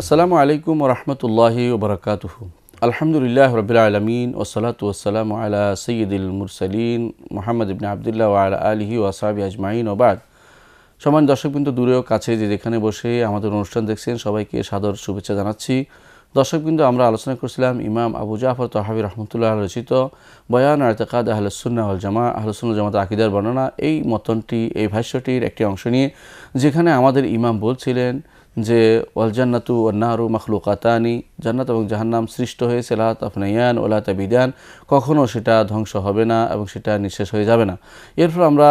আসসালামু আলাইকুম ওয়া রাহমাতুল্লাহি ওয়া বারাকাতুহু। আলহামদুলিল্লাহি রাব্বিল আলামিন ওয়াসসালাতু ওয়াসসালামু আলা সাইয়্যিদিল মুরসালিন মুহাম্মদ ইবনে আবদুল্লাহ ওয়া আলা আলিহি ওয়া আসহাবিহি আজমাইন ওয়া বাদ। সম্মানিত দর্শকবৃন্দ, দূরেও কাছে যে যেখানে বসে আমাদের অনুষ্ঠান দেখছেন সবাইকে সাদর শুভেচ্ছা জানাচ্ছি। দর্শকবৃন্দ, আমরা আলোচনা করছিলাম ইমাম আবু জাফর তাহাবী রাহমাতুল্লাহ আলাইহি রচিত বয়ান ইতিকাদ আহলুস সুন্নাহ ওয়াল জামাআহ, আহলুস সুন্নাহ ওয়াল জামাতের আকীদার বর্ণনা, এই মতনটি, এই ভাষ্যটির একটি অংশ নিয়ে, যেখানে আমাদের ইমাম বলছিলেন যে ওয়াল জান্নাতু ওয়ান নারু মাখলুকাতানি, জান্নাত এবং জাহান্নাম সৃষ্ট হয়েছে, লা তাফনায়ান ওয়া লা তাবিদান, কখনও সেটা ধ্বংস হবে না এবং সেটা নিঃশেষ হয়ে যাবে না। এরপর আমরা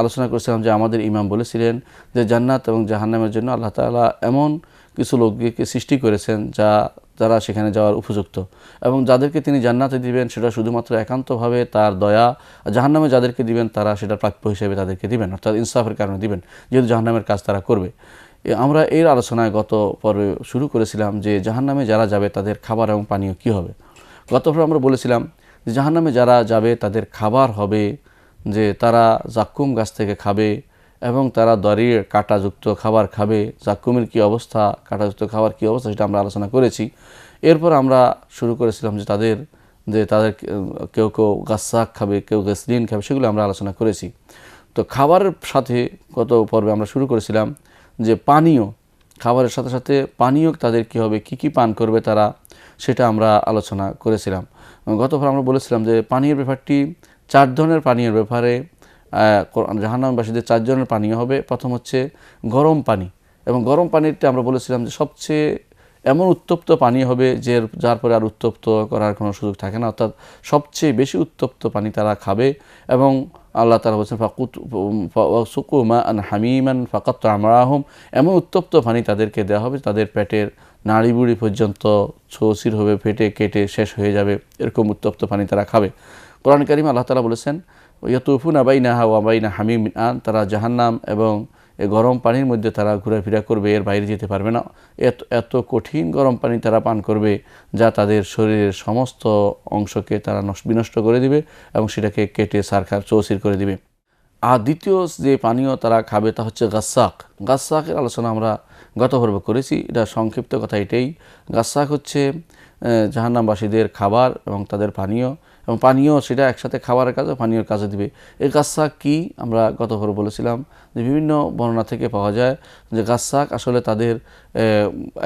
আলোচনা করেছিলাম যে আমাদের ইমাম বলেছিলেন যে জান্নাত এবং জাহান্নামের জন্য আল্লাহ তাআলা এমন কিছু লোককে সৃষ্টি করেছেন যারা সেখানে যাওয়ার উপযুক্ত, এবং যাদেরকে তিনি জান্নাতে দিবেন সেটা শুধুমাত্র একান্তভাবে তার দয়া, জাহান্নামে যাদেরকে দিবেন তারা সেটা প্রাপ্য হিসেবে তাদেরকে দিবেন, অর্থাৎ ইনসাফের কারণে দিবেন, যেহেতু জাহান্নামের কাজ তারা করবে। আমরা এর আলোচনায় গত পর্বে শুরু করেছিলাম যে জাহান্নামে যারা যাবে তাদের খাবার এবং পানীয় কী হবে। গত পর্বে আমরা বলেছিলাম যে জাহান্নামে যারা যাবে তাদের খাবার হবে যে তারা জাক্কুম গাছ থেকে খাবে এবং তারা দড়ির কাঁটাযুক্ত খাবার খাবে। জাক্কুমের কী অবস্থা, কাঁটাযুক্ত খাবার কী অবস্থা, সেটা আমরা আলোচনা করেছি। এরপর আমরা শুরু করেছিলাম যে তাদের কেউ কেউ গাছাক খাবে, কেউ গেসলিন খাবে, সেগুলো আমরা আলোচনা করেছি। তো খাবারের সাথে গত পর্বে আমরা শুরু করেছিলাম যে পানীয়, খাবারের সাথে সাথে পানীয় তাদের কী হবে, কী পান করবে তারা, সেটা আমরা আলোচনা করেছিলাম। গতবার আমরা বলেছিলাম যে পানীয়ের ব্যাপারটি 4 ধরনের পানীয়ের ব্যাপারে জাহান্নামবাসীদের 4 ধরনের পানীয় হবে। প্রথম হচ্ছে গরম পানি, এবং গরম পানিতে আমরা বলেছিলাম যে সবচেয়ে এমন উত্তপ্ত পানি হবে যার পরে আর উত্তপ্ত করার কোনো সুযোগ থাকে না, অর্থাৎ সবচেয়ে বেশি উত্তপ্ত পানি তারা খাবে। এবং আল্লাহ তাআলা বলছেন ফাকুতু মাআন হামিমান ফাকাত্তা আমরাহুম, এমন উত্তপ্ত পানি তাদেরকে দেওয়া হবে তাদের পেটের নাড়িবুড়ি পর্যন্ত ছৌচির হবে, ফেটে কেটে শেষ হয়ে যাবে, এরকম উত্তপ্ত পানি তারা খাবে। কোরআন কারীমে আল্লাহ তাআলা বলেছেন ইয়াতুফুনা বাইনাহা ওয়া বাইনা হামিমিন আন, তারা জাহান্নাম এবং এই গরম পানির মধ্যে তারা ঘোরাফেরা করবে, এর বাইরে যেতে পারবে না। এত কঠিন গরম পানি তারা পান করবে যা তাদের শরীরের সমস্ত অংশকে তারা বিনষ্ট করে দিবে এবং সেটাকে কেটে সারখার চৌচির করে দিবে। আর দ্বিতীয় যে পানীয় তারা খাবে তা হচ্ছে গাসাক। গাসাকের আলোচনা আমরা গত পর্বে করেছি, এটা সংক্ষিপ্ত কথা এটাই। গাসাক হচ্ছে জাহান্নামবাসীদের খাবার এবং তাদের পানীয়, এবং পানীয় সেটা একসাথে খাবারের কাজে পানীয়র কাজে দিবে। এই গাসাক কি আমরা গত পর্বে বলেছিলাম যে বিভিন্ন বর্ণনা থেকে পাওয়া যায় যে গাসাক আসলে তাদের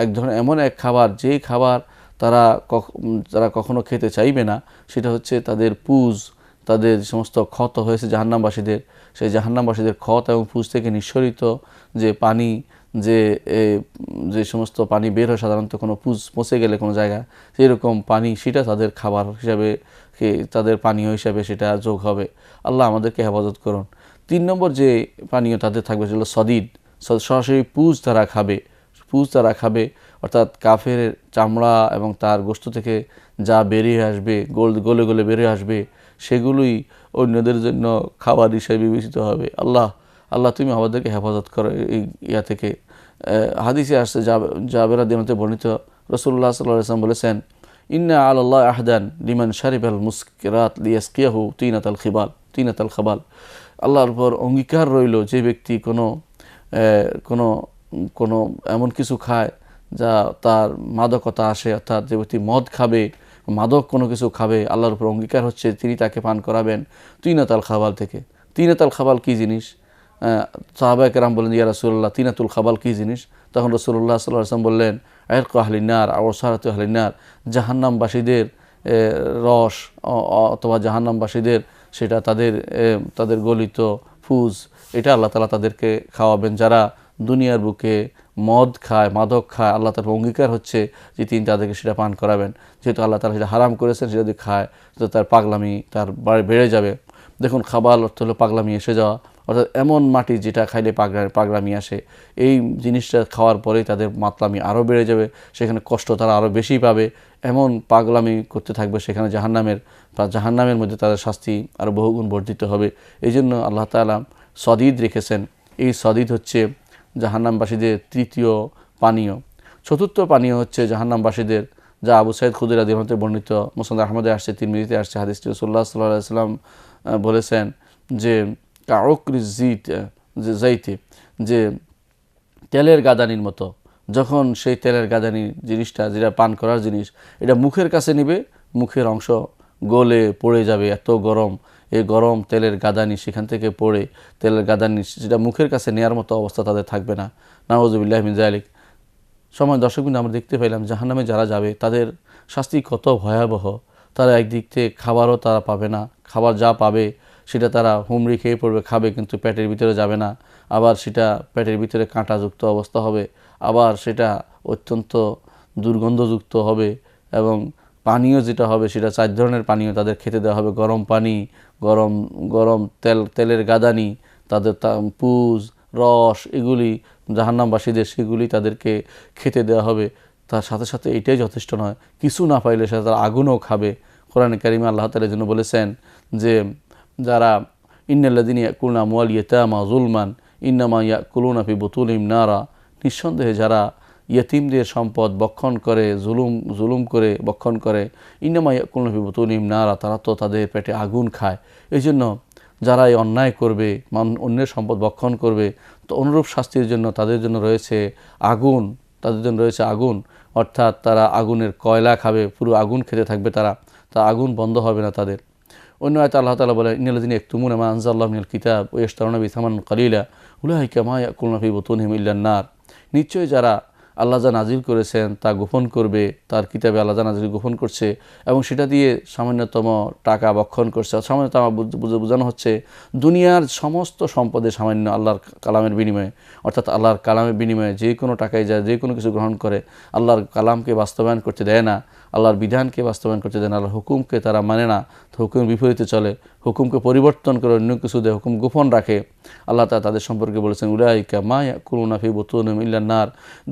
এক ধরনের এমন এক খাবার, যেই খাবার তারা কখনো খেতে চাইবে না, সেটা হচ্ছে তাদের পুজ, তাদের সমস্ত ক্ষত হয়েছে জাহান্নামবাসীদের, সেই জাহান্নামবাসীদের ক্ষত এবং পুজ থেকে নিঃসরিত যে পানি, যে সমস্ত পানি বের হয় সাধারণত কোনো পুজ পচে গেলে কোনো জায়গা, সেই রকম পানি, সেটা তাদের খাবার হিসাবে, তাদের পানীয় হিসাবে সেটা যোগ হবে। আল্লাহ আমাদেরকে হেফাজত করুন। 3 নম্বর যে পানীয় তাদের থাকবে সেগুলো সদিদ, সরাসরি পুজ তারা খাবে, অর্থাৎ কাফের চামড়া এবং তার গোশত থেকে যা বেরিয়ে আসবে, গলে গলে বেরিয়ে আসবে, সেগুলোই অন্যদের জন্য খাবার হিসেবে বিবেচিত হবে। আল্লাহ তুমি আমাদেরকে হেফাজত করো এই ইয়া থেকে। হাদিসে আসছে জাবের রাদিয়াল্লাহু বর্ণিত, রাসূলুল্লাহ সাল্লাল্লাহু আলাইহি ওয়াসাল্লাম বলেছেন ইন্না আলাল্লাহি আহদান লিমান শারিবাল মুসকিরাত লিয়াসকিয়াহু তিনাতাল খাবাল। আল্লাহর উপর অঙ্গীকার রইল, যে ব্যক্তি কোনো এমন কিছু খায় যা তার মাদকতা আসে, অর্থাৎ যে ব্যক্তি মদ খাবে, মাদক কোনো কিছু খাবে, আল্লাহর উপর অঙ্গীকার হচ্ছে তিনি তাকে পান করাবেন তিনাতাল খাবাল থেকে। তিনাতাল খাবাল কী জিনিস? সাহাবায়ে কেরাম বললেন ইয়া রাসূলুল্লাহ তিনাতুল খাবাল কী জিনিস? তখন রাসূলুল্লাহ সাল্লাল্লাহু আলাইহি ওয়াসাল্লাম বললেন ইরকু আহলিন নার আও সারাতু আহলিন নার, জাহান্নামবাসীদের রস অথবা জাহান্নামবাসীদের সেটা তাদের গলিত ফুজ, এটা আল্লাহ তাআলা তাদেরকে খাওয়াবেন। যারা দুনিয়ার বুকে মদ খায়, মাদক খায়, আল্লাহ তাআলার অঙ্গীকার হচ্ছে যে তিনি তাদেরকে সেটা পান করাবেন। যেহেতু আল্লাহ তাআলা সেটা হারাম করেছেন, সেটা যদি খায় তো তার পাগলামি তার বেড়ে যাবে। দেখুন, খাবাল অর্থ হলো পাগলামি এসে যাওয়া, অর্থাৎ এমন মাটি যেটা খাইলে পাগলামি আসে, এই জিনিসটা খাওয়ার পরেই তাদের মাতলামি আরও বেড়ে যাবে, সেখানে কষ্ট তারা আরও বেশি পাবে, এমন পাগলামি করতে থাকবে, সেখানে জাহান্নামের মধ্যে তাদের শাস্তি আরও বহুগুণ বর্ধিত হবে। এই জন্য আল্লাহ তাআলা সদিদ রেখেছেন। এই সদিদ হচ্ছে জাহান্নামবাসীদের 3য় পানীয়। 4র্থ পানীয় হচ্ছে জাহান্নামবাসীদের, যা আবু সাঈদ খুদরি রাদিয়াল্লাহু আনহু বর্ণিত, মুসনাদ আহমদে আসছে, তিরমিজিতে আসছে, হাদিসটি রাসূলুল্লাহ সাল্লাল্লাহু আলাইহি ওয়াসাল্লাম বলেছেন যে কাউকরি জাইতে, যে তেলের গাদানির মতো, যখন সেই তেলের গাদানি জিনিসটা, যেটা পান করার জিনিস, এটা মুখের কাছে নিবে, মুখের অংশ গলে পড়ে যাবে, এত গরম, এই গরম তেলের গাদানি সেখান থেকে পড়ে তেলের গাদানি যেটা মুখের কাছে নেয়ার মতো অবস্থা তাদের থাকবে না। নাউযুবিল্লাহি মিন যালিক। সময় দর্শকবৃন্দ, আমরা দেখতে পেলাম জাহান্নামে যারা যাবে তাদের শাস্তি কত ভয়াবহ। তারা একদিক থেকে খাবারও তারা পাবে না, খাবার যা পাবে সেটা তারা হুমড়ি খেয়ে পড়বে, খাবে কিন্তু পেটের ভিতরে যাবে না, আবার সেটা পেটের ভিতরে কাঁটাযুক্ত অবস্থা হবে, আবার সেটা অত্যন্ত দুর্গন্ধযুক্ত হবে, এবং পানীয় যেটা হবে সেটা 4 ধরনের পানীয় তাদের খেতে দেওয়া হবে। গরম পানি, গরম গরম তেলের গাদানি, তাদের পুজ, রস, এগুলি জাহান্নামবাসীদের, সেগুলি তাদেরকে খেতে দেওয়া হবে। তার সাথে সাথে এটাই যথেষ্ট নয়, কিছু না পাইলে সেটা তারা আগুনও খাবে। কোরআনে কারিমে আল্লাহ তাআলা এর জন্য বলেছেন যে যারা ইন্নাল্লাযিনা ইয়াকুলুনা আমওয়াল ইয়াতামা যুলমান ইন্নামা ইয়াকুলুনা ফি বুতুনিহিম নারা, নিঃসন্দেহে যারা ইয়েতিমদের সম্পদ বক্ষণ করে, জুলুম করে বক্ষণ করে, ইন্নামা ইয়াকুলুনা ফি বুতুনিহিম নারা, তারা তো তাদের পেটে আগুন খায়। এই জন্য যারা এই অন্যায় করবে, অন্যের সম্পদ বক্ষণ করবে, তো অনুরূপ শাস্তির জন্য তাদের জন্য রয়েছে আগুন, তাদের জন্য রয়েছে আগুন, অর্থাৎ তারা আগুনের কয়লা খাবে, পুরো আগুন খেতে থাকবে তারা, তা আগুন বন্ধ হবে না তাদের। অন্য আয়াতে আল্লাহ তাআলা বলেন ইন্নাল্লাযিনা ইয়াকতুমুনা মা আনজালাল্লাহু মিনাল কিতাব ওয়া ইয়াশতারুনা বিহি সামানান কালিলা উলাইকা মা ইয়াকুলুনা ফি বুতুনিহিম ইল্লান নার। নিশ্চয়ই যারা আল্লাহ যা নাজিল করেছেন তা গোপন করবে, তার কিতাবে আল্লাহ যা নাজিল গোপন করছে এবং সেটা দিয়ে সামান্যতম টাকা বক্ষণ করছে, সামান্যতম বোঝানো হচ্ছে দুনিয়ার সমস্ত সম্পদে সামান্য আল্লাহর কালামের বিনিময়ে, অর্থাৎ আল্লাহর কালামের বিনিময়ে যে কোনো টাকায় যায়, যে কোনো কিছু গ্রহণ করে, আল্লাহর কালামকে বাস্তবায়ন করতে দেয় না, আল্লাহর বিধানকে বাস্তবায়ন করতে দেয় না, আল্লাহর হুকুমকে তারা মানে না, হুকুমের বিপরীতে চলে, হুকুমকে পরিবর্তন করে অন্য কিছু দেয়, হুকুম গোপন রাখে। আল্লাহ তাআলা তাদের সম্পর্কে বলেছেন উলাইকা মা ইয়াকুলুনা ফি বুতুনিহিম ইল্লান নার,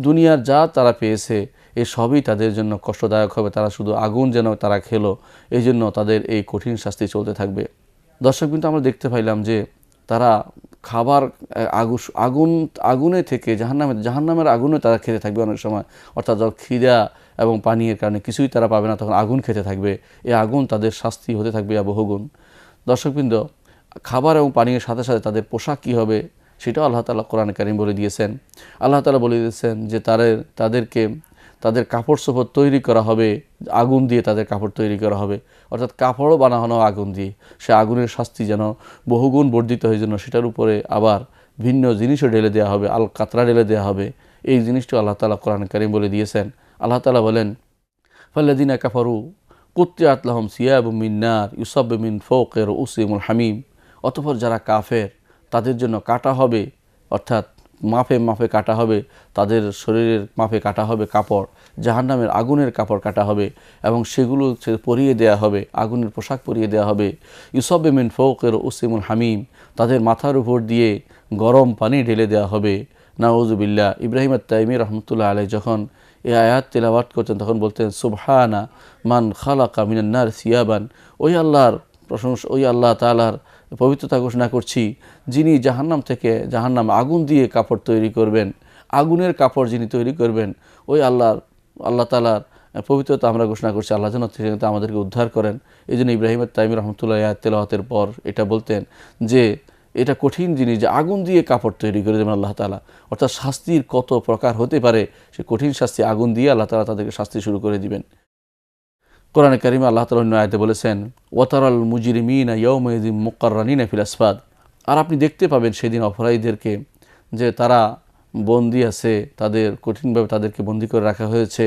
দুনিয়ার যা তারা পেয়েছে এই সবই তাদের জন্য কষ্টদায়ক হবে, তারা শুধু আগুন যেন তারা খেলো, এই জন্য তাদের এই কঠিন শাস্তি চলতে থাকবে। দর্শক, কিন্তু আমরা দেখতে পাইলাম যে তারা খাবার আগুনে থেকে জাহান্নামের আগুনে তারা খেতে থাকবে অনেক সময়, অর্থাৎ যখন খিদা এবং পানীয়ের কারণে কিছুই তারা পাবে না, তখন আগুন খেতে থাকবে, এই আগুন তাদের শাস্তি হতে থাকবে বহুগুণ। দর্শকবৃন্দ, খাবার এবং পানীয়ের সাথে সাথে তাদের পোশাক কী হবে সেটাও আল্লাহ তাআলা কোরআনে কারিম বলে দিয়েছেন। আল্লাহ তাআলা বলে দিয়েছেন যে তাদেরকে তাদের কাপড় চোপড় তৈরি করা হবে, আগুন দিয়ে তাদের কাপড় তৈরি করা হবে, অর্থাৎ কাপড়ও বানানো আগুন দিয়ে, সে আগুনের শাস্তি যেন বহুগুণ বর্ধিত হয়ে, যেন সেটার উপরে আবার ভিন্ন জিনিসও ঢেলে দেওয়া হবে, আল কাতরা ঢেলে দেওয়া হবে। এই জিনিসটিও আল্লাহ তাআলা কোরআনে কারিম বলে দিয়েছেন। আল্লাহ তাআলা বলেন ফাল্লাযিনা কাফারু কুত্তিআত লাহুম সিয়াবুম মিন নার ইউসাব্বু মিন ফাওকি রুউসিহিমুল হামিম, অতঃপর যারা কাফের তাদের জন্য কাটা হবে, অর্থাৎ মাপে মাপে কাটা হবে, তাদের শরীরের মাপে কাটা হবে কাপড়, জাহান্নামের আগুনের কাপড় কাটা হবে এবং সেগুলো পরিয়ে দেয়া হবে, আগুনের পোশাক পরিয়ে দেওয়া হবে। ইউসাব্বু মিন ফাওকি রুউসিহিমুল হামিম, তাদের মাথার উপর দিয়ে গরম পানি ঢেলে দেওয়া হবে। নাউযুবিল্লাহ। ইব্রাহিম আত-তাইমি রহমতুল্লাহ আলাইহি যখন এই আয়াত তেলাওয়াত করতেন তখন বলতেন সুবহানা মান খালাকা মিনান নার সিয়াবান, ওই আল্লাহর প্রশংসা, ওই আল্লাহ তাআলার পবিত্রতা ঘোষণা করছি যিনি জাহান্নাম আগুন দিয়ে কাপড় তৈরি করবেন, আগুনের কাপড় যিনি তৈরি করবেন, ওই আল্লাহ তাআলার পবিত্রতা আমরা ঘোষণা করছি। আল্লাহ যেন আমাদেরকে উদ্ধার করেন। এই জন্য ইব্রাহিম আত-তাইমি রহমতুল্লাহ আয়াত তেলাওয়াতের পর এটা বলতেন যে এটা কঠিন জিনিস যে আগুন দিয়ে কাপড় তৈরি করে দেবেন আল্লাহ তাআলা, অর্থাৎ শাস্তির কত প্রকার হতে পারে, সে কঠিন শাস্তি আগুন দিয়ে আল্লাহ তাআলা তাদেরকে শাস্তি শুরু করে দিবেন। কোরআনে কারিমে আল্লাহ তাআলা অন্য আয়াতে বলেছেন ওয়াতারাল মুজরিমিনা ইয়াওমাইযিন মুকাররানিনা ফিল আসফাদ, আর আপনি দেখতে পাবেন সেদিন অপরাধীদেরকে যে তারা বন্দী আছে, তাদের কঠিনভাবে তাদেরকে বন্দী করে রাখা হয়েছে,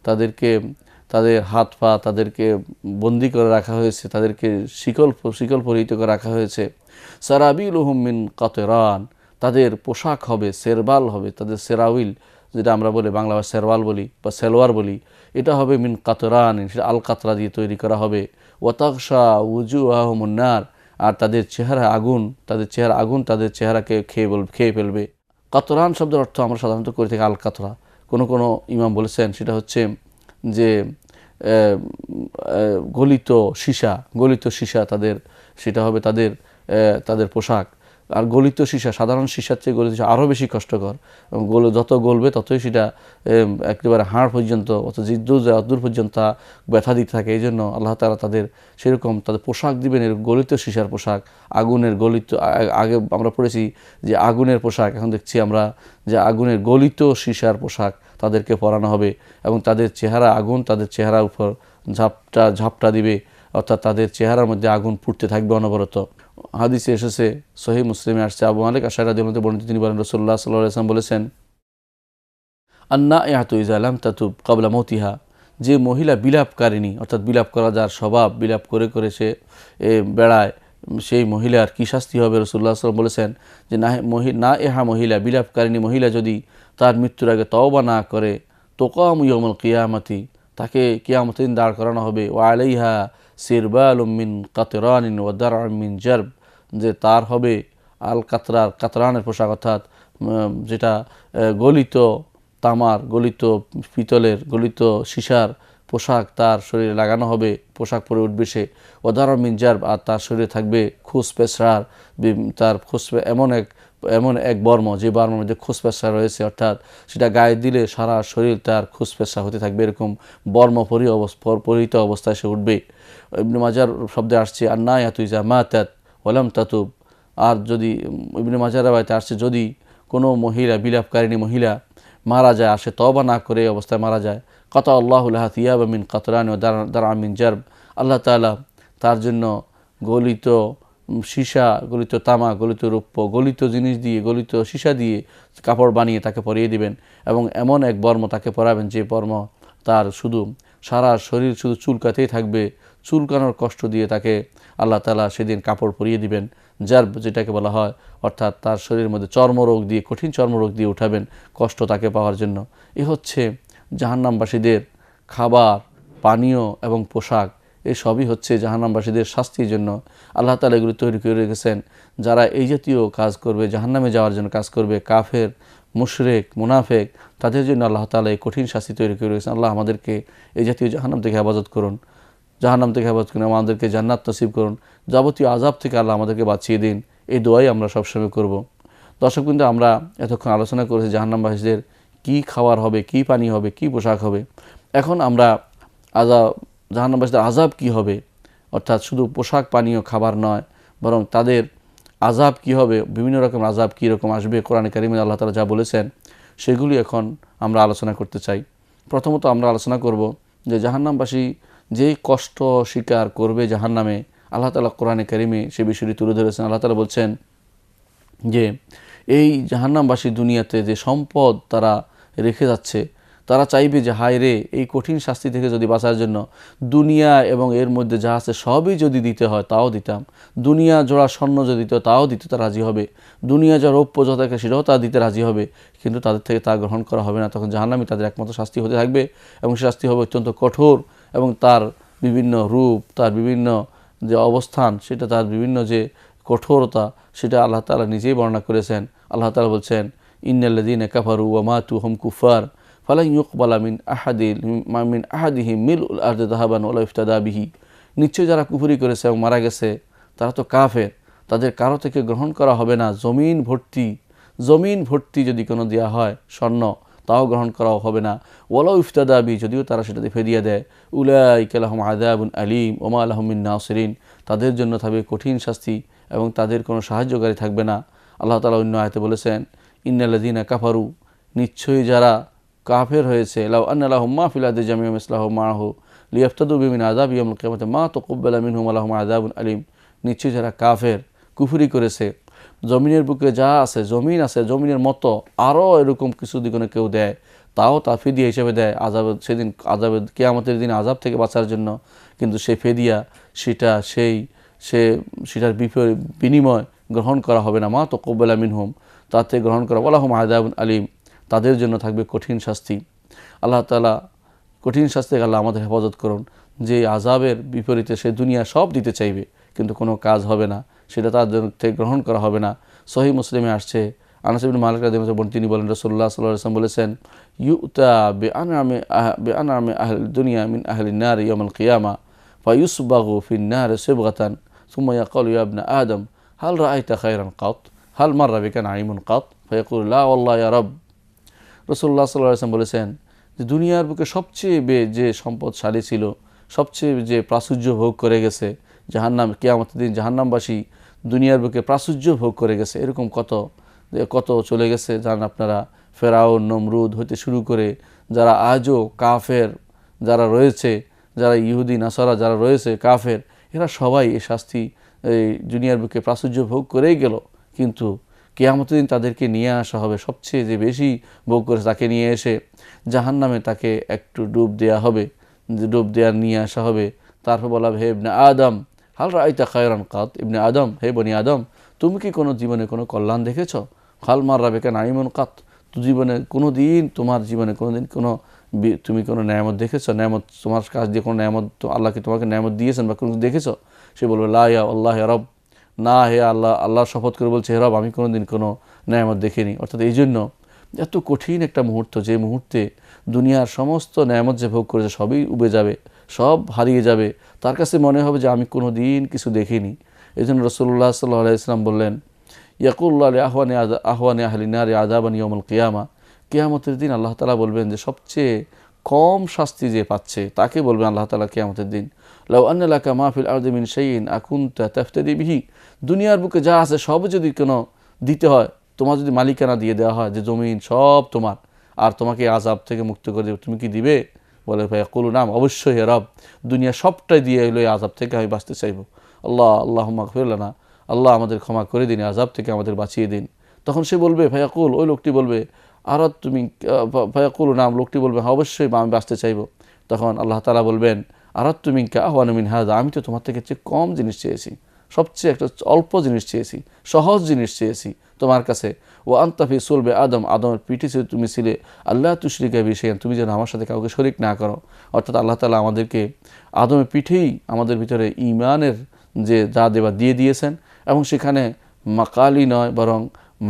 তাদের হাত পা তাদেরকে বন্দী করে রাখা হয়েছে, তাদেরকে শিকল পরিহিত করে রাখা হয়েছে। সারাবিলুহুম মিন কাতরান, তাদের পোশাক হবে সেরবাল হবে, তাদের সেরাউইল যেটা আমরা বলি বাংলা ভাষায় সেরওয়াল বলি বা সেলোয়ার বলি, এটা হবে মিন কাতরান, সেটা আল কাতরা দিয়ে তৈরি করা হবে। ওয়াতাগশা উজুহাহুমুন নার, আর তাদের চেহারা আগুন, তাদের চেহারাকে খেয়ে ফেলবে। কাতরান শব্দের অর্থ আমরা সাধারণত করে থাকি আল কাতরা, কোনো ইমাম বলেছেন সেটা হচ্ছে যে গলিত সীসা সেটা হবে তাদের পোশাক। আর গলিত সীসা, সাধারণ সীসার চেয়ে গলিত সীসা আরও বেশি কষ্টকর, যত গলবে ততই সেটা একেবারে হাড় পর্যন্ত, অত দূর পর্যন্ত ব্যথা দিতে থাকে। এই জন্য আল্লাহ তাআলা তাদের পোশাক দিবেন, এর গলিত সীসার পোশাক, আগুনের গলিত। আগে আমরা পড়েছি যে আগুনের পোশাক, এখন দেখছি আমরা যে আগুনের গলিত সীসার পোশাক তাদেরকে পরানো হবে এবং তাদের চেহারা আগুন তাদের চেহারার উপর ঝাপটা দিবে, অর্থাৎ তাদের চেহারার মধ্যে আগুন পুড়তে থাকবে অনবরত। হাদিসে এসেছে, সহিহ মুসলিমে আসছে, আবু মালিক আশআরী রাদিয়াল্লাহু আনহু বর্ণিত, তিনি বলেন রাসূলুল্লাহ সাল্লাল্লাহু আলাইহি ওয়াসাল্লাম বলেছেন, আন্নাইয়াতু ইযা লাম তাতুব ক্বাবলা মাউতিহা, যে মহিলা বিলাপকারিণী, অর্থাৎ বিলাপ করা যার স্বভাব, বিলাপ করে করে সে বেড়ায়, সেই মহিলার কী শাস্তি হবে? রাসূলুল্লাহ সাল্লাল্লাহু আলাইহি ওয়াসাল্লাম বলেছেন যে নাইহা মহিলা, বিলাপকারিণী মহিলা যদি তার মৃত্যুর আগে তওবা না করে, তুকামু ইয়াউমুল কিয়ামাতি, তাকে কিয়ামতের দিন দাঁড় করানো হবে, ওয়া আলাইহা সিরবালুম মিন কাতরানিন ওয়া দার'উম মিন জারব, যে তার হবে আল কাতরানের পোশাক, অর্থাৎ যেটা গলিত তামার, গলিত পিতলের, গলিত সীসার পোশাক তার শরীরে লাগানো হবে, পোশাক পরে উঠবে সে। ওদারম মিন জারব, আর তার শরীরে থাকবে খুসপেশরার, তার এমন এক বর্ম, যে বর্মের মধ্যে খুসপেশরা রয়েছে, অর্থাৎ সেটা গায়ে দিলে সারা শরীর তার খুসপেশরা হতে থাকবে, এরকম বর্ম পরিহিত অবস্থায় সে উঠবে। ইবনে মাজার শব্দে আসছে আন্নায়াতু ইযা মাতাত ওয়া লাম তাতুব, আর যদি ইবনে মাজার রাওয়ায়াতে আসছে, যদি কোনো মহিলা, বিলাপকারিণী মহিলা মারা যায় আর সে তওবা না করে অবস্থায় মারা যায়, কাতা আল্লাহু লাহা থিয়াবা মিন কাতরান ওয়া দার'আম মিন জারব, আল্লাহ তাআলা তার জন্য গলিত সীসা, গলিত তামা, গলিত রৌপ্য, গলিত জিনিস দিয়ে, গলিত সীসা দিয়ে কাপড় বানিয়ে তাকে পরিয়ে দিবেন এবং এমন এক বর্ম তাকে পরাবেন যে বর্ম তার শুধু সারা শরীর শুধু চুলকাতেই থাকবে, চুলকানোর কষ্ট দিয়ে তাকে আল্লাহ তাআলা সেদিন কাপড় পরিয়ে দিবেন। জারব যেটাকে বলা হয়, অর্থাৎ তার শরীরের মধ্যে চর্মরোগ দিয়ে, কঠিন চর্মরোগ দিয়ে উঠাবেন কষ্ট তাকে পাওয়ার জন্য। এ হচ্ছে জাহান্নামবাসীদের খাবার, পানীয় এবং পোশাক, এই সবই হচ্ছে জাহান্নামবাসীদের শাস্তির জন্য আল্লাহ তাআলা এগুলো তৈরি করে রেখেছেন। যারা এই জাতীয় কাজ করবে, জাহান্নামে যাওয়ার জন্য কাজ করবে, কাফের, মুশরিক, মুনাফেক, তাদের জন্য আল্লাহ তাআলা এই কঠিন শাস্তি তৈরি করে রেখেছেন। আল্লাহ আমাদেরকে এই জাতীয় জাহান্নাম থেকে হেফাজত করুন, জাহান্নাম থেকে হেফাজত করুন, আমাদেরকে জান্নাত নসিব করুন, যাবতীয় আযাব থেকে আল্লাহ আমাদেরকে বাঁচিয়ে দিন, এই দোয়াই আমরা সবসময় করব। দর্শক, কিন্তু আমরা এতক্ষণ আলোচনা করেছি জাহান্নামবাসীদের কী খাবার হবে, কী পানি হবে, কী পোশাক হবে। এখন আমরা জাহান্নামবাসীদের আযাব কী হবে, অর্থাৎ শুধু পোশাক, পানীয়, খাবার নয়, বরং তাদের আযাব কী হবে, বিভিন্ন রকম আযাব কী রকম আসবে, কোরআনে কারিমে আল্লাহ তাআলা যা বলেছেন সেগুলি এখন আমরা আলোচনা করতে চাই। প্রথমত আমরা আলোচনা করব যে জাহান্নামবাসী যেই কষ্ট স্বীকার করবে জাহান্নামে, আল্লাহ তাআলা কোরআনে কারিমে সে বিষয়টি তুলে ধরেছেন। আল্লাহ তাআলা বলছেন যে এই জাহান্নামবাসী দুনিয়াতে যে সম্পদ তারা রেখে যাচ্ছে, তারা চাইবে যে হায় রে, এই কঠিন শাস্তি থেকে যদি বাঁচার জন্য দুনিয়া এবং এর মধ্যে যা আছে সবই যদি দিতে হয় তাও দিতাম, দুনিয়া জোড়া স্বর্ণ যদি দিত তাও দিতে তারা রাজি হবে, দুনিয়া যা রৌপ্য যা থাকে সেটাও তা দিতে রাজি হবে, কিন্তু তাদের থেকে তা গ্রহণ করা হবে না। তখন জাহান্নামী তাদের একমাত্র শাস্তি হতে থাকবে এবং সে শাস্তি হবে অত্যন্ত কঠোর, এবং তার বিভিন্ন রূপ, তার বিভিন্ন যে অবস্থান, সেটা তার বিভিন্ন যে কঠোরতা, সেটা আল্লাহ তাআলা নিজেই বর্ণনা করেছেন। আল্লাহ তাআলা বলছেন, ইন্নাল্লাযীনা কাফারু ওয়া মাতু হুম কুফার ফালান ইউকবালা মিন আহাদিহিম মিলউল আরদি যাহাবান ওয়া লা ইফতাদা বিহি, নিশ্চয় যারা কুফরি করেছে এবং মারা গেছে তারা তো কাফের, তাদের কারো থেকে গ্রহণ করা হবে না জমিন ভর্তি যদি কোনো দেওয়া হয় স্বর্ণ, তাও গ্রহণ করাও হবে না। ওয়ালাউ ইফতাদা বিহি, যদিও তারা সেটাতে ফিরিয়ে দেয়। উলাইকা লাহুম আযাবুন আলীম ওয়া মা লাহুম মিন নাসিরিন, তাদের জন্য থাকবে কঠিন শাস্তি এবং তাদের কোনো সাহায্যকারী থাকবে না। আল্লাহ তাআলা অন্য আয়াতে বলেছেন, ইন্নাল্লাযীনা কাফারু, নিশ্চয়ই যারা কাফের হয়েছে, লাউ আন্না লাহুম মা ফিল আরদি জামিআন মিসলাহু মাআহু লিয়াফতাদু বিহি মিন আযাবি ইয়াউমিল কিয়ামাতি মা তাকাব্বালা মিনহুম ওয়া লাহুম আযাবুন আলীম, নিশ্চয়ই যারা কাফের, কুফরি করেছে, জমিনের বুকে যা আছে, জমিনের মতো আরও এরকম কিছু দিকে কেউ দেয়, তাও তা ফিদিয়া হিসেবে দেয় সেদিন কিয়ামতের দিন আযাব থেকে বাঁচার জন্য, কিন্তু সে ফিদিয়া সেটার বিনিময় গ্রহণ করা হবে না। মা তাকাব্বালা মিনহুম, তাতে গ্রহণ করা, ওয়া লাহুম আযাবুন আলীম, তাদের জন্য থাকবে কঠিন শাস্তি। আল্লাহ তাআলা কঠিন শাস্তি থেকে আল্লাহ আমাদের হেফাজত করুন। যে আযাবের বিপরীতে সে দুনিয়া সব দিতে চাইবে কিন্তু কোনো কাজ হবে না, সেটা তার জন্য থেকে গ্রহণ করা হবে না। সহিহ মুসলিমে আসছে, আনাস ইবনে মালিক রাদিয়াল্লাহু আনহু তিনি বলেন, রাসূলুল্লাহ সাল্লাল্লাহু আলাইহি ওয়াসাল্লাম বলেছেন, ইউতা বিআনআমি আহলিদ দুনিয়া মিন আহলিন নার ইয়াউমাল কিয়ামা ফায়ুসবাগু ফিন নার সিবগাতান সুম্মা ইয়াকালু ইয়া ইবনা আদম হাল রাআইতা খায়রান কাত হাল মাররা বিকা নাঈমুন কাত ফায়াকুলু লা ওয়াল্লাহি ইয়া রাব। রাসূলুল্লাহ সাল্লাল্লাহু আলাইহি ওয়াসাল্লাম বলেছেন যে দুনিয়ার বুকে সবচেয়ে যে সম্পদশালী ছিল, সবচেয়ে যে প্রাচুর্য ভোগ করে গেছে, কিয়ামতের দিন জাহান্নামবাসী দুনিয়ার বুকে প্রাচুর্য ভোগ করে গেছে, এরকম কত চলে গেছে জানেন আপনারা। ফেরাউন নমরুদ হতে শুরু করে যারা আজও কাফের যারা রয়েছে, যারা ইহুদি নাসারা যারা রয়েছে কাফের, এরা সবাই এই শাস্তি এই দুনিয়ার বুকে প্রাচুর্য ভোগ করেই গেল। কিন্তু কিয়ামতের দিন তাদেরকে নিয়ে আসা হবে, সবচেয়ে যে বেশি ভোগ করেছে তাকে নিয়ে এসে জাহান্নামে তাকে একটু ডুব দেওয়া হবে, ডুব দেওয়ার নিয়ে আসা হবে। তারপর বলা হবে, হে ইবনে আদম হাল রাআইতা খায়রান কাত, ইবনে আদম, হে বনি আদম, তুমি কি কোনো জীবনে কোনো কল্যাণ দেখেছ? খাল মাররা বেকা নাইমুন কাত, জীবনে কোনো দিন তোমার জীবনে কোনো দিন কোনো তুমি কোনো নেয়ামত দেখেছ? নেয়ামত তোমার কাছ দিয়ে কোনো নেয়ামত আল্লাহকে তোমাকে নেয়ামত দিয়েছেন বা কোনো দেখেছ? সে বলবে লা ইয়া আল্লাহ হে রব, না হে আল্লাহ, আল্লাহর শপথ করে বলছে হে রব আমি কোনো দিন কোনো নেয়ামত দেখিনি। অর্থাৎ এই জন্য এত কঠিন একটা মুহূর্ত, যে মুহূর্তে দুনিয়ার সমস্ত নেয়ামত যে ভোগ করেছে সবই উবে যাবে, সব হারিয়ে যাবে, তার কাছে মনে হবে যে আমি কোনো দিন কিছু দেখিনি। এই জন্য রাসূলুল্লাহ সাল্লাল্লাহু আলাইহি ওয়াসাল্লাম বললেন, ইয়াকুল্লাহ আহওয়ানি আহলি নারি আযাবান ইয়াউমুল কিয়ামা, কিয়ামতের দিন আল্লাহ তাআলা বলবেন যে সবচেয়ে কম শাস্তি যে পাচ্ছে তাকে বলবেন আল্লাহ তাআলা কিয়ামতের দিন, লাউ আন্না লাকা মা ফিল আরদি মিন শাইইন আকুনতা তাফতাদি বিহি, দুনিয়ার বুকে যা আছে সব যদি কোনো দিতে হয়, তোমার যদি মালিকানা দিয়ে দেওয়া হয় যে জমিন সব তোমার, আর তোমাকে আযাব থেকে মুক্ত করে দেবে, তুমি কি দিবে? বলে ভাই কুলু নাম, অবশ্যই হে রব, দুনিয়া সবটাই দিয়ে এলো এই আযাব থেকে আমি বাঁচতে চাইব। আল্লাহুম্মা গফির লানা, আল্লাহ আমাদের ক্ষমা করে দিন, আযাব থেকে আমাদের বাঁচিয়ে দিন। তখন সে বলবে ফায়াকুল, ওই লোকটি বলবে আরাদ তুমি, ফায়াকুল নাম, লোকটি বলবে হ্যাঁ অবশ্যই আমি বাঁচতে চাইব। তখন আল্লাহ তাআলা বলবেন আরাদ তুমি কা আহওয়ানা মিন হাযা, আমি তো তোমার থেকে চেয়ে কম জিনিস চেয়েছি, সবচেয়ে একটা অল্প জিনিস চেয়েছি, সহজ জিনিস চেয়েছি তোমার কাছে। ও আনতা ফি সুলবে আদম, আদমের পিঠে তুমি ছিলে আল্লাহ তুশরিকা বি শাইআন, তুমি যেন আমার সাথে কাউকে শরিক না করো। অর্থাৎ আল্লাহ তাআলা আমাদেরকে আদমের পিঠেই আমাদের ভিতরে ঈমানের যে যা দেবা দিয়ে দিয়েছেন, এবং সেখানে মাকালি নয় বরং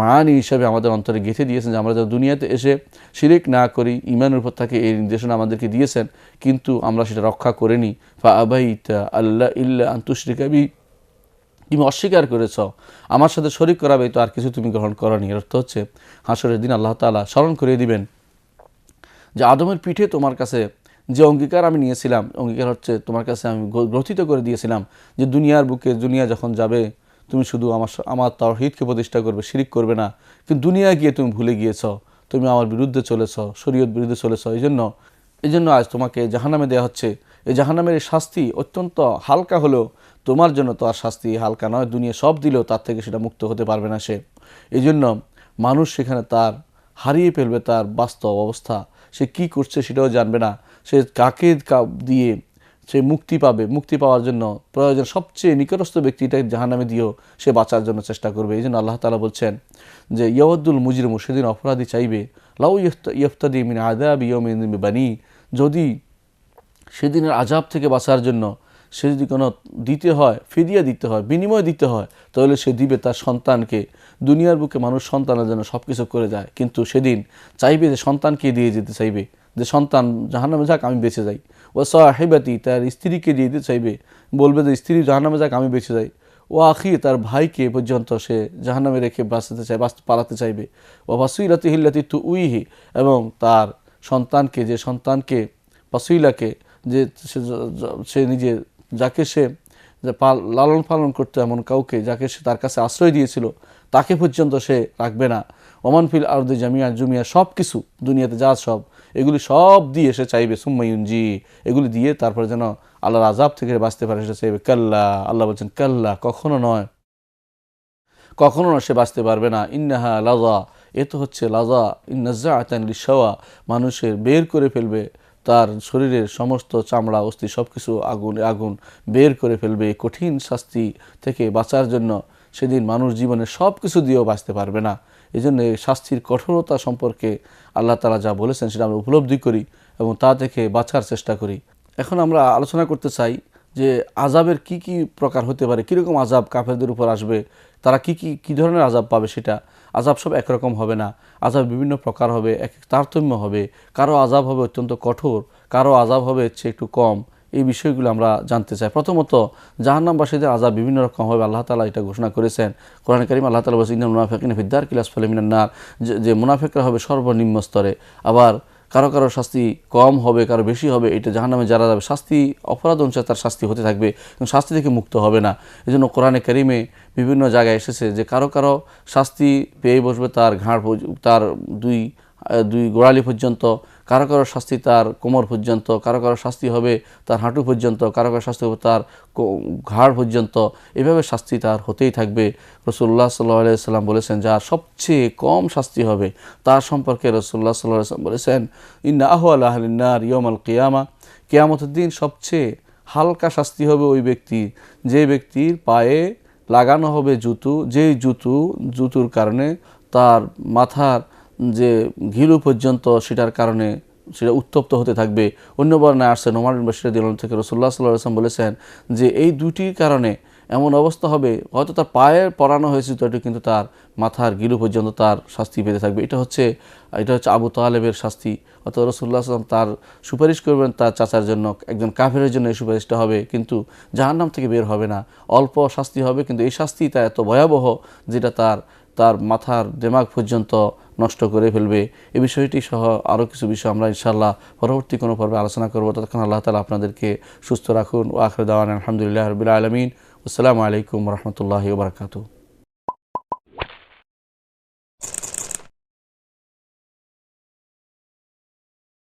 মানি হিসাবে আমাদের অন্তরে গেঁথে দিয়েছেন যে আমরা যেন দুনিয়াতে এসে শিরিক না করি, ঈমানের উপর থাকে এই নির্দেশনা আমাদেরকে দিয়েছেন, কিন্তু আমরা সেটা রক্ষা করিনি। ফা আবাইতা আল্লাহ ইল্লা আন তুশরিকা বি, তুমি অস্বীকার করেছ, আমার সাথে শরিক করাবে তো আর কিছু তুমি গ্রহণ করনি। এর অর্থ হচ্ছে হাসরের দিন আল্লাহ তাআলা স্মরণ করিয়ে দিবেন যে আদমের পিঠে তোমার কাছে যে অঙ্গীকার আমি নিয়েছিলাম, অঙ্গীকার হচ্ছে তোমার কাছে আমি গ্রথিত করে দিয়েছিলাম যে দুনিয়ার বুকে দুনিয়া যখন যাবে তুমি শুধু আমার তাওহীদকে প্রতিষ্ঠা করবে, শিরিক করবে না। কিন্তু দুনিয়া গিয়ে তুমি ভুলে গিয়েছ, তুমি আমার বিরুদ্ধে চলেছ, শরীয়ত বিরুদ্ধে চলেছ। এই জন্য আজ তোমাকে জাহান্নামে দেওয়া হচ্ছে। এই জাহান্নামের এই শাস্তি অত্যন্ত হালকা হলেও তোমার জন্য তো আর শাস্তি হালকা নয়, দুনিয়া সব দিলেও তার থেকে সেটা মুক্ত হতে পারবে না সে। এই জন্য মানুষ সেখানে তার হারিয়ে ফেলবে তার বাস্তব অবস্থা, সে কি করছে সেটাও জানবে না, সে কাকে দিয়ে সে মুক্তি পাবে, মুক্তি পাওয়ার জন্য প্রয়োজন সবচেয়ে নিকটস্থ ব্যক্তিটা জাহান্নামে দিয়েও সে বাঁচার জন্য চেষ্টা করবে। এই জন্য আল্লাহ তাআলা বলছেন যে ইয়াওয়াদ্দুল মুজরিমু, সেদিন অপরাধী চাইবে লাউ ইফতাদি মিন আযাবি ইয়াউমিন বিবানি, যদি সেদিনের আযাব থেকে বাঁচার জন্য সে যদি কোনো দিতে হয়, ফিদিয়া দিতে হয়, বিনিময় দিতে হয়, তাহলে সে দিবে তার সন্তানকে। দুনিয়ার বুকে মানুষ সন্তানের জন্য সব কিছু করে যায়, কিন্তু সেদিন চাইবে যে সন্তানকে দিয়ে যেতে চাইবে, যে সন্তান জাহান্নামে যাক আমি বেঁচে যাই। ও সাহিবাতি, তার স্ত্রীকে দিয়ে দিতে চাইবে, বলবে যে স্ত্রী জাহান্নামে যাক আমি বেঁচে যাই। ও আখি, তার ভাইকে পর্যন্ত সে জাহান্নামে রেখে বাঁচতে চায়, পালাতে চাইবে। ও ফাসুইলাতি হিল্লাতি তু উইহি, এবং তার সন্তানকে, যে সন্তানকে ফাসুইলাকে, যে সে নিজে যাকে সে লালন পালন করতো, এমন কাউকে যাকে সে তার কাছে আশ্রয় দিয়েছিল তাকে পর্যন্ত সে রাখবে না। ওমান ফিল আরদি জামিয়া, জুমিয়া সব কিছু দুনিয়াতে যা সব, এগুলি সব দিয়ে সে চাইবে সুম্মায়ুনজি, এগুলি দিয়ে তারপরে যেন আল্লাহর আযাব থেকে বাঁচতে পারে সেটা চাইবে। কাল্লা, আল্লাহ বলছেন কাল্লা, কখনো নয়, কখনো না, সে বাঁচতে পারবে না। ইন্নাহা লাযা, এ তো হচ্ছে লাযা, ইন্নাজ্জাআতান লিশাওয়া, মানুষের বের করে ফেলবে তার শরীরের সমস্ত চামড়া অস্থি সব কিছু আগুন বের করে ফেলবে। কঠিন শাস্তি থেকে বাঁচার জন্য সেদিন মানুষ জীবনে সব কিছু দিয়েও বাঁচতে পারবে না। এই জন্য এই শাস্তির কঠোরতা সম্পর্কে আল্লাহ তাআলা যা বলেছেন সেটা আমরা উপলব্ধি করি এবং তা থেকে বাঁচার চেষ্টা করি। এখন আমরা আলোচনা করতে চাই যে আযাবের কি কি প্রকার হতে পারে, কীরকম আযাব কাফেরদের উপর আসবে, তারা কি ধরনের আযাব পাবে। সেটা আযাব সব একরকম হবে না, আযাব বিভিন্ন প্রকার হবে, এক তারতম্য হবে। কারো আযাব হবে অত্যন্ত কঠোর, কারো আযাব হবে একটু কম। এই বিষয়গুলো আমরা জানতে চাই। প্রথমত জাহান্নামবাসীদের আযাব বিভিন্ন রকম হবে, আল্লাহ তাআলা এটা ঘোষণা করেছেন কোরআনে কারীমে। আল্লাহ তাআলা বলেছেন ইন্নাল মুনাফিকিনা ফিদ দারকিল আসফালি মিনান নার, যে মুনাফিকরা হবে সর্বনিম্ন স্তরে। আবার কারো কারো শাস্তি কম হবে, কারো বেশি হবে। এটা জাহান্নামে যারা যাবে শাস্তি অপরাধ অনুসারে তার শাস্তি হতে থাকবে এবং শাস্তি থেকে মুক্ত হবে না। এই জন্য কোরআনে কারীমে বিভিন্ন জায়গায় এসেছে যে কারো কারো শাস্তি পেয়ে বসবে তার ঘাড়, তার দুই দুই গোড়ালি পর্যন্ত, কারো কারো শাস্তি তার কোমর পর্যন্ত, কারো কারো শাস্তি হবে তার হাঁটু পর্যন্ত, কারো কারো শাস্তি হবে তার ঘাড় পর্যন্ত। এভাবে শাস্তি তার হতেই থাকবে। রাসূলুল্লাহ সাল্লাল্লাহু আলাইহি ওয়াসাল্লাম বলেছেন, যার সবচেয়ে কম শাস্তি হবে তার সম্পর্কে রাসূলুল্লাহ সাল্লাল্লাহু আলাইহি ওয়াসাল্লাম বলেছেন, ইন্না আহওয়ালা আহলিন নার ইয়াউমাল কিয়ামা, কিয়ামতের দিন সবচেয়ে হালকা শাস্তি হবে ওই ব্যক্তি যে ব্যক্তির পায়ে লাগানো হবে জুতো, যেই জুতোর কারণে তার মাথার যে ঘিলু পর্যন্ত সেটার কারণে সেটা উত্তপ্ত হতে থাকবে। অন্য বর্ণায় আসছে, নোমান বিন বাশির রাদিয়াল্লাহু আনহু থেকে রাসূলুল্লাহ সাল্লাল্লাহু আলাইহি ওয়াসাল্লাম বলেছেন যে এই দুটির কারণে এমন অবস্থা হবে, হয়তো তার পায়ে পরানো হয়েছে তো, কিন্তু তার মাথার গিলু পর্যন্ত তার শাস্তি পেতে থাকবে। এটা হচ্ছে আবু তালেবের শাস্তি। অর্থাৎ রাসূলুল্লাহ সাল্লাল্লাহু আলাইহি ওয়াসাল্লাম তার সুপারিশ করবেন তার চাচার জন্য, একজন কাফেরের জন্য এই সুপারিশটা হবে, কিন্তু জাহান্নাম থেকে বের হবে না, অল্প শাস্তি হবে, কিন্তু এই শাস্তি তা এত ভয়াবহ যেটা তার মাথার দিমাগ পর্যন্ত নষ্ট করে ফেলবে। এই বিষয়টি সহ আরও কিছু বিষয় আমরা ইনশাআল্লাহ পরবর্তী কোনো পর্বে আলোচনা করব। ততক্ষণ আল্লাহ তাআলা আপনাদেরকে সুস্থ রাখুন। ওয়া আখিরু দাওয়ানা আলহামদুলিল্লাহি রাব্বিল আলামিন। আসসালামু আলাইকুম ওয়া রাহমাতুল্লাহি ওয়া বারাকাতুহু।